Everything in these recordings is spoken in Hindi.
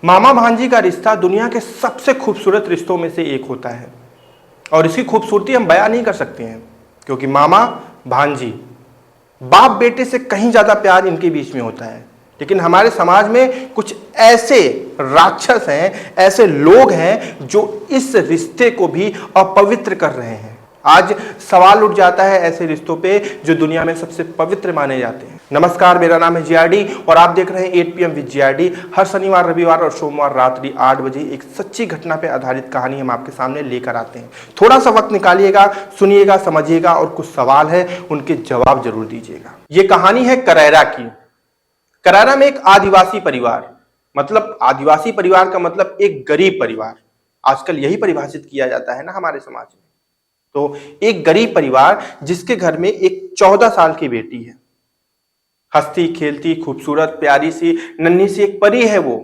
मामा भांजी का रिश्ता दुनिया के सबसे खूबसूरत रिश्तों में से एक होता है और इसकी खूबसूरती हम बयां नहीं कर सकते हैं क्योंकि मामा भांजी बाप बेटे से कहीं ज्यादा प्यार इनके बीच में होता है। लेकिन हमारे समाज में कुछ ऐसे राक्षस हैं, ऐसे लोग हैं जो इस रिश्ते को भी अपवित्र कर रहे हैं। आज सवाल उठ जाता है ऐसे रिश्तों पे जो दुनिया में सबसे पवित्र माने जाते हैं। नमस्कार, मेरा नाम है जीआरडी और आप देख रहे हैं 8 PM विद जीआरडी। हर शनिवार, रविवार और सोमवार रात्रि 8 बजे एक सच्ची घटना पे आधारित कहानी हम आपके सामने लेकर आते हैं। थोड़ा सा वक्त निकालिएगा, सुनिएगा, समझिएगा और कुछ सवाल है उनके जवाब जरूर दीजिएगा। ये कहानी है करैरा की। करैरा में एक आदिवासी परिवार, मतलब आदिवासी परिवार का मतलब एक गरीब परिवार, आजकल यही परिभाषित किया जाता है ना हमारे समाज में। तो एक गरीब परिवार जिसके घर में एक 14 साल की बेटी है, हंसती खेलती खूबसूरत प्यारी सी नन्ही सी एक परी है। वो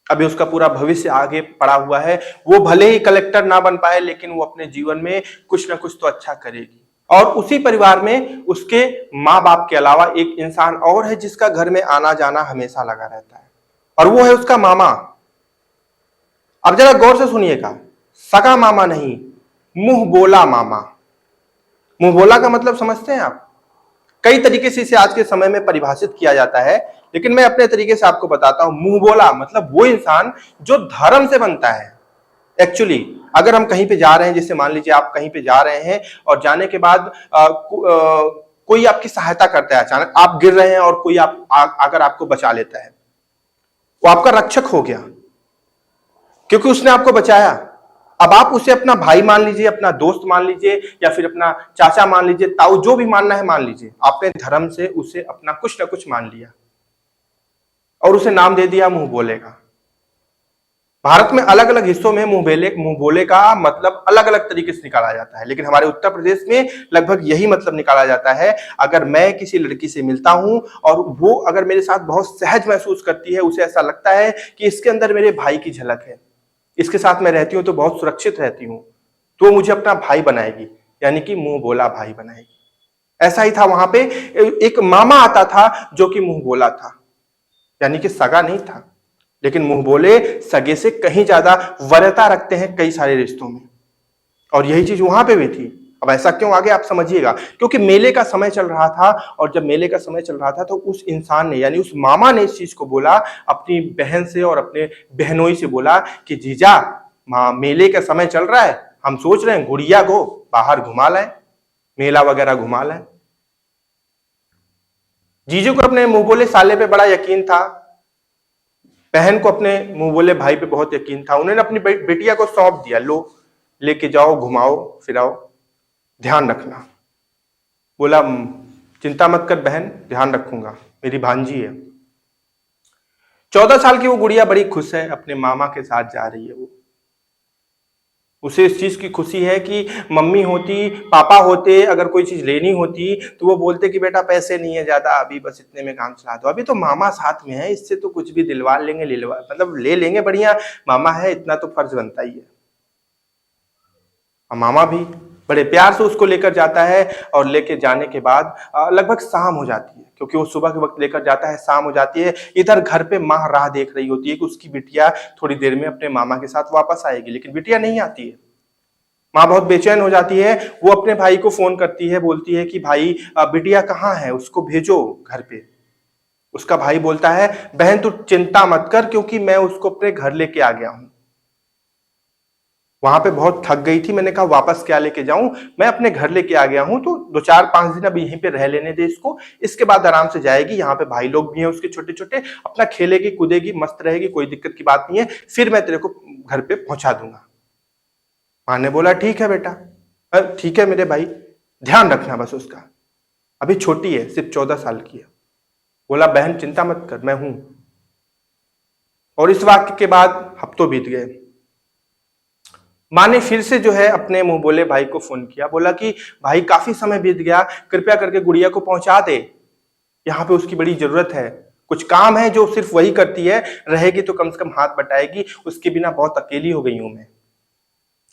अभी उसका पूरा भविष्य आगे पड़ा हुआ है। वो भले ही कलेक्टर ना बन पाए लेकिन वो अपने जीवन में कुछ ना कुछ तो अच्छा करेगी। और उसी परिवार में उसके माँ बाप के अलावा एक इंसान और है जिसका घर में आना जाना हमेशा लगा रहता है और वो है उसका मामा। अब जरा गौर से सुनिएगा, सगा मामा नहीं, मुंह बोला मामा। मुंह बोला का मतलब समझते हैं आप? कई तरीके से इसे आज के समय में परिभाषित किया जाता है, लेकिन मैं अपने तरीके से आपको बताता हूं। मुंह बोला मतलब वो इंसान जो धर्म से बनता है। एक्चुअली अगर हम कहीं पे जा रहे हैं, जैसे मान लीजिए आप कहीं पे जा रहे हैं और जाने के बाद कोई आपकी सहायता करता है, अचानक आप गिर रहे हैं और कोई अगर आपको बचा लेता है, वो आपका रक्षक हो गया क्योंकि उसने आपको बचाया। अब आप उसे अपना भाई मान लीजिए, अपना दोस्त मान लीजिए या फिर अपना चाचा मान लीजिए, ताऊ, जो भी मानना है मान लीजिए। आपने धर्म से उसे अपना कुछ ना कुछ मान लिया और उसे नाम दे दिया मुंह बोले का। भारत में अलग अलग हिस्सों में मुंह बोले का मतलब अलग अलग तरीके से निकाला जाता है, लेकिन हमारे उत्तर प्रदेश में लगभग यही मतलब निकाला जाता है। अगर मैं किसी लड़की से मिलता हूं और वो अगर मेरे साथ बहुत सहज महसूस करती है, उसे ऐसा लगता है कि इसके अंदर मेरे भाई की झलक है, इसके साथ मैं रहती हूं तो बहुत सुरक्षित रहती हूं, तो मुझे अपना भाई बनाएगी, यानी कि मुंह बोला भाई बनाएगी। ऐसा ही था वहां पे। एक मामा आता था जो कि मुंह बोला था, यानी कि सगा नहीं था, लेकिन मुंह बोले सगे से कहीं ज्यादा वरीयता रखते हैं कई सारे रिश्तों में, और यही चीज वहां पे भी थी। अब ऐसा क्यों, आगे आप समझिएगा। क्योंकि मेले का समय चल रहा था और जब मेले का समय चल रहा था तो उस इंसान ने, यानी उस मामा ने इस चीज को बोला अपनी बहन से और अपने बहनोई से बोला कि जीजा, मेले का समय चल रहा है, हम सोच रहे हैं गुड़िया को बाहर घुमा लाए, मेला वगैरह घुमा लाए। जीजू को अपने मुंह बोले साले पे बड़ा यकीन था, बहन को अपने मुंह बोले भाई पे बहुत यकीन था। उन्होंने अपनी बेटिया को सौंप दिया, लो लेके जाओ, घुमाओ फिराओ, ध्यान रखना। बोला चिंता मत कर बहन, ध्यान रखूंगा, मेरी भांजी है। 14 साल की वो गुड़िया बड़ी खुश है, अपने मामा के साथ जा रही है। वो उसे इस चीज की खुशी है कि मम्मी होती, पापा होते, अगर कोई चीज लेनी होती तो वो बोलते कि बेटा पैसे नहीं है ज्यादा, अभी बस इतने में काम चला दो, अभी तो मामा साथ में है, इससे तो कुछ भी दिलवा लेंगे, मतलब ले लेंगे, बढ़िया मामा है, इतना तो फर्ज बनता ही है। और मामा भी बड़े प्यार से उसको लेकर जाता है और लेकर जाने के बाद लगभग शाम हो जाती है, क्योंकि वो सुबह के वक्त लेकर जाता है, शाम हो जाती है। इधर घर पे माँ राह देख रही होती है कि उसकी बिटिया थोड़ी देर में अपने मामा के साथ वापस आएगी, लेकिन बिटिया नहीं आती है। माँ बहुत बेचैन हो जाती है। वो अपने भाई को फोन करती है, बोलती है कि भाई बिटिया कहाँ है, उसको भेजो घर पे। उसका भाई बोलता है बहन तू चिंता मत कर, क्योंकि मैं उसको अपने घर लेके आ गया हूं। वहां पे बहुत थक गई थी, मैंने कहा वापस क्या लेके जाऊं, मैं अपने घर लेके आ गया हूं, तो 2-4-5 दिन अब यहीं पे रह लेने दे इसको, इसके बाद आराम से जाएगी। यहाँ पे भाई लोग भी हैं उसके छोटे छोटे, अपना खेलेगी कूदेगी, मस्त रहेगी, कोई दिक्कत की बात नहीं है, फिर मैं तेरे को घर पे पहुंचा दूंगा। माँ ने बोला ठीक है बेटा, ठीक है मेरे भाई, ध्यान रखना बस उसका, अभी छोटी है, सिर्फ 14 साल की है। बोला बहन चिंता मत कर, मैं हूं। और इस वाक्य के बाद हफ्तों बीत गए। माँ ने फिर से जो है अपने मुंह बोले भाई को फोन किया, बोला कि भाई काफी समय बीत गया, कृपया करके गुड़िया को पहुंचा दे, यहाँ पे उसकी बड़ी जरूरत है, कुछ काम है जो सिर्फ वही करती है, रहेगी तो कम से कम हाथ बटाएगी, उसके बिना बहुत अकेली हो गई हूं मैं।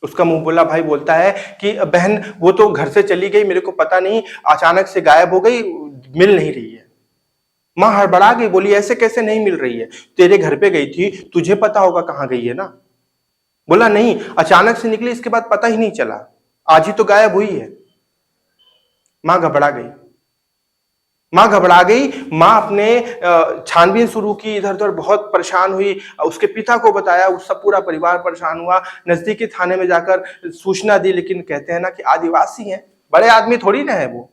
उसका मुंह बोला भाई बोलता है कि बहन वो तो घर से चली गई, मेरे को पता नहीं, अचानक से गायब हो गई, मिल नहीं रही है। मां हड़बड़ा गई, बोली ऐसे कैसे नहीं मिल रही है? तेरे घर पे गई थी, तुझे पता होगा कहां गई है ना। बोला नहीं, अचानक से निकली, इसके बाद पता ही नहीं चला, आज ही तो गायब हुई है। मां घबरा गई। मां घबरा गई। मां अपने छानबीन शुरू की, इधर उधर बहुत परेशान हुई, उसके पिता को बताया, उसका पूरा परिवार परेशान हुआ, नजदीकी थाने में जाकर सूचना दी। लेकिन कहते हैं ना कि आदिवासी हैं, बड़े आदमी थोड़ी ना है वो।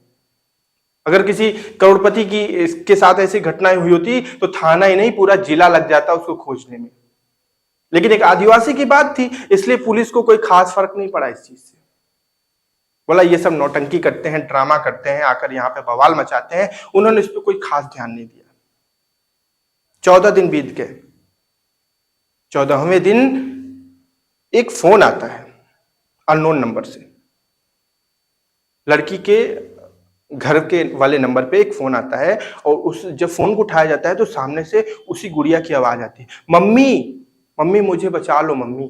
अगर किसी करोड़पति की के साथ ऐसी घटनाएं हुई होती तो थाना ही नहीं पूरा जिला लग जाता उसको खोजने में। लेकिन एक आदिवासी की बात थी, इसलिए पुलिस को कोई खास फर्क नहीं पड़ा इस चीज से। बोला ये सब नौटंकी करते हैं, ड्रामा करते हैं, आकर यहाँ पे बवाल मचाते हैं। उन्होंने इस पर कोई खास ध्यान नहीं दिया। 14 दिन बीत गए। 14वें दिन एक फोन आता है अननोन नंबर से। लड़की के घर के वाले नंबर पे एक फोन आता है, और उस जब फोन को उठाया जाता है तो सामने से उसी गुड़िया की आवाज आती है, मम्मी मम्मी मुझे बचा लो मम्मी।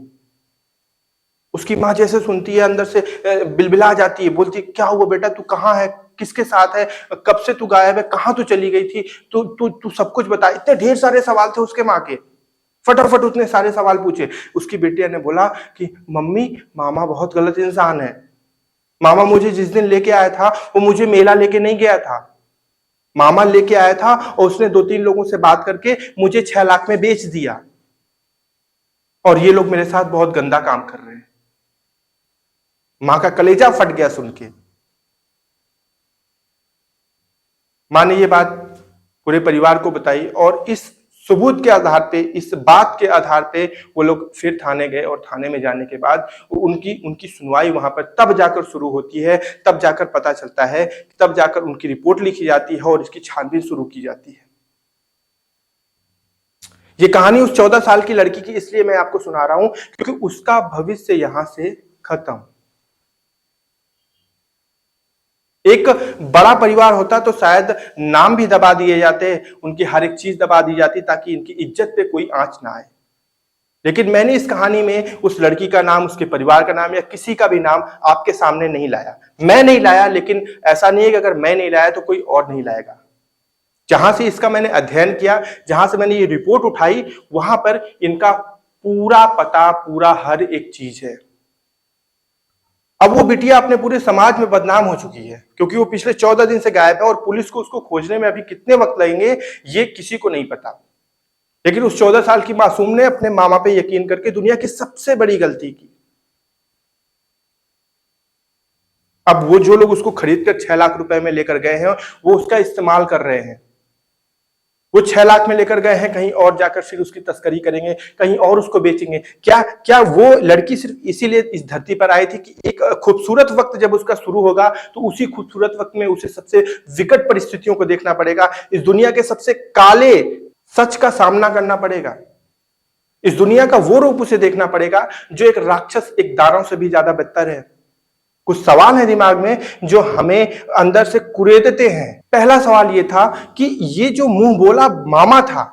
उसकी माँ जैसे सुनती है अंदर से बिलबिला जाती है, बोलती क्या हुआ बेटा, तू कहाँ है, किसके साथ है, कब से तू गायब है, कहाँ तू चली गई थी, तू तू तू सब कुछ बता। इतने ढेर सारे सवाल थे उसके माँ के, फटाफट उसने सारे सवाल पूछे। उसकी बेटिया ने बोला कि मम्मी मामा बहुत गलत इंसान है। मामा मुझे जिस दिन लेके आया था वो मुझे मेला लेके नहीं गया था, मामा लेके आया था और उसने 2-3 लोगों से बात करके मुझे 6 लाख में बेच दिया, और ये लोग मेरे साथ बहुत गंदा काम कर रहे हैं। मां का कलेजा फट गया सुन के। मां ने ये बात पूरे परिवार को बताई, और इस सबूत के आधार पे, इस बात के आधार पे वो लोग फिर थाने गए, और थाने में जाने के बाद उनकी उनकी सुनवाई वहां पर तब जाकर शुरू होती है, तब जाकर पता चलता है, तब जाकर उनकी रिपोर्ट लिखी जाती है और इसकी छानबीन शुरू की जाती है। ये कहानी उस 14 साल की लड़की की इसलिए मैं आपको सुना रहा हूं क्योंकि उसका भविष्य यहां से खत्म। एक बड़ा परिवार होता तो शायद नाम भी दबा दिए जाते, उनकी हर एक चीज दबा दी जाती ताकि इनकी इज्जत पे कोई आंच ना आए। लेकिन मैंने इस कहानी में उस लड़की का नाम, उसके परिवार का नाम या किसी का भी नाम आपके सामने नहीं लाया। मैं नहीं लाया, लेकिन ऐसा नहीं है कि अगर मैं नहीं लाया तो कोई और नहीं लाएगा। जहां से इसका मैंने अध्ययन किया, जहां से मैंने ये रिपोर्ट उठाई, वहां पर इनका पूरा पता, पूरा हर एक चीज है। अब वो बिटिया अपने पूरे समाज में बदनाम हो चुकी है क्योंकि वो पिछले 14 दिन से गायब है, और पुलिस को उसको खोजने में अभी कितने वक्त लगेंगे ये किसी को नहीं पता। लेकिन उस 14 साल की मासूम ने अपने मामा पे यकीन करके दुनिया की सबसे बड़ी गलती की। अब वो जो लोग उसको खरीद कर 6 लाख रुपए में लेकर गए हैं वो उसका इस्तेमाल कर रहे हैं। वो 6 लाख में लेकर गए हैं, कहीं और जाकर फिर उसकी तस्करी करेंगे, कहीं और उसको बेचेंगे। क्या क्या वो लड़की सिर्फ इसीलिए इस धरती पर आई थी कि एक खूबसूरत वक्त जब उसका शुरू होगा तो उसी खूबसूरत वक्त में उसे सबसे विकट परिस्थितियों को देखना पड़ेगा, इस दुनिया के सबसे काले सच का सामना करना पड़ेगा, इस दुनिया का वो रूप उसे देखना पड़ेगा जो एक राक्षस, एक दानव से भी ज्यादा बदतर है। कुछ सवाल है दिमाग में जो हमें अंदर से कुरेदते हैं। पहला सवाल यह था कि ये जो मुंह बोला मामा था,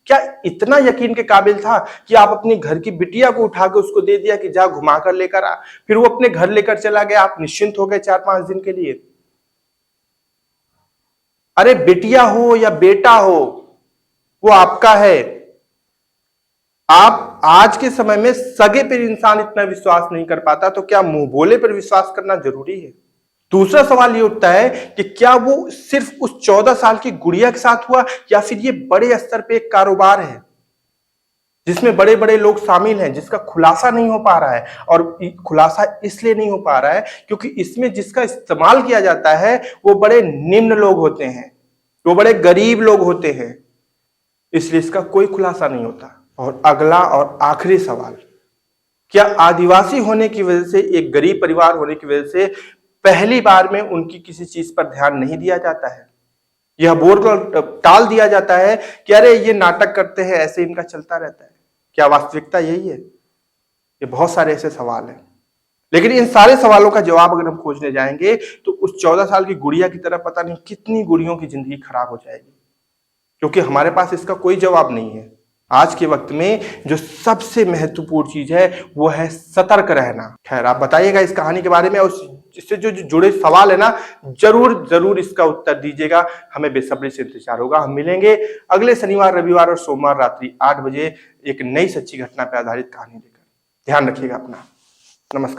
क्या इतना यकीन के काबिल था कि आप अपने घर की बिटिया को उठा के उसको दे दिया कि जा घुमा कर लेकर आ, फिर वो अपने घर लेकर चला गया, आप निश्चिंत हो गए 4-5 दिन के लिए। अरे बिटिया हो या बेटा हो, वो आपका है। आप आज के समय में सगे पर इंसान इतना विश्वास नहीं कर पाता, तो क्या मुंह बोले पर विश्वास करना जरूरी है? दूसरा सवाल ये उठता है कि क्या वो सिर्फ उस 14 साल की गुड़िया के साथ हुआ, या फिर ये बड़े स्तर पे एक कारोबार है जिसमें बड़े बड़े लोग शामिल हैं, जिसका खुलासा नहीं हो पा रहा है। और खुलासा इसलिए नहीं हो पा रहा है क्योंकि इसमें जिसका इस्तेमाल किया जाता है वो बड़े निम्न लोग होते हैं, वो बड़े गरीब लोग होते हैं, इसलिए इसका कोई खुलासा नहीं होता। और अगला और आखिरी सवाल, क्या आदिवासी होने की वजह से, एक गरीब परिवार होने की वजह से पहली बार में उनकी किसी चीज पर ध्यान नहीं दिया जाता है? यह बोलकर टाल दिया जाता है कि अरे ये नाटक करते हैं, ऐसे इनका चलता रहता है। क्या वास्तविकता यही है? ये बहुत सारे ऐसे सवाल हैं, लेकिन इन सारे सवालों का जवाब अगर हम खोजने जाएंगे तो उस 14 साल की गुड़िया की तरह पता नहीं कितनी गुड़ियों की जिंदगी खराब हो जाएगी, क्योंकि हमारे पास इसका कोई जवाब नहीं है। आज के वक्त में जो सबसे महत्वपूर्ण चीज है वो है सतर्क रहना। खैर, आप बताइएगा इस कहानी के बारे में, और इससे जो जुड़े सवाल है ना, जरूर जरूर इसका उत्तर दीजिएगा। हमें बेसब्री से इंतजार होगा। हम मिलेंगे अगले शनिवार, रविवार और सोमवार रात्रि 8 बजे एक नई सच्ची घटना पर आधारित कहानी लेकर। ध्यान रखिएगा अपना। नमस्कार।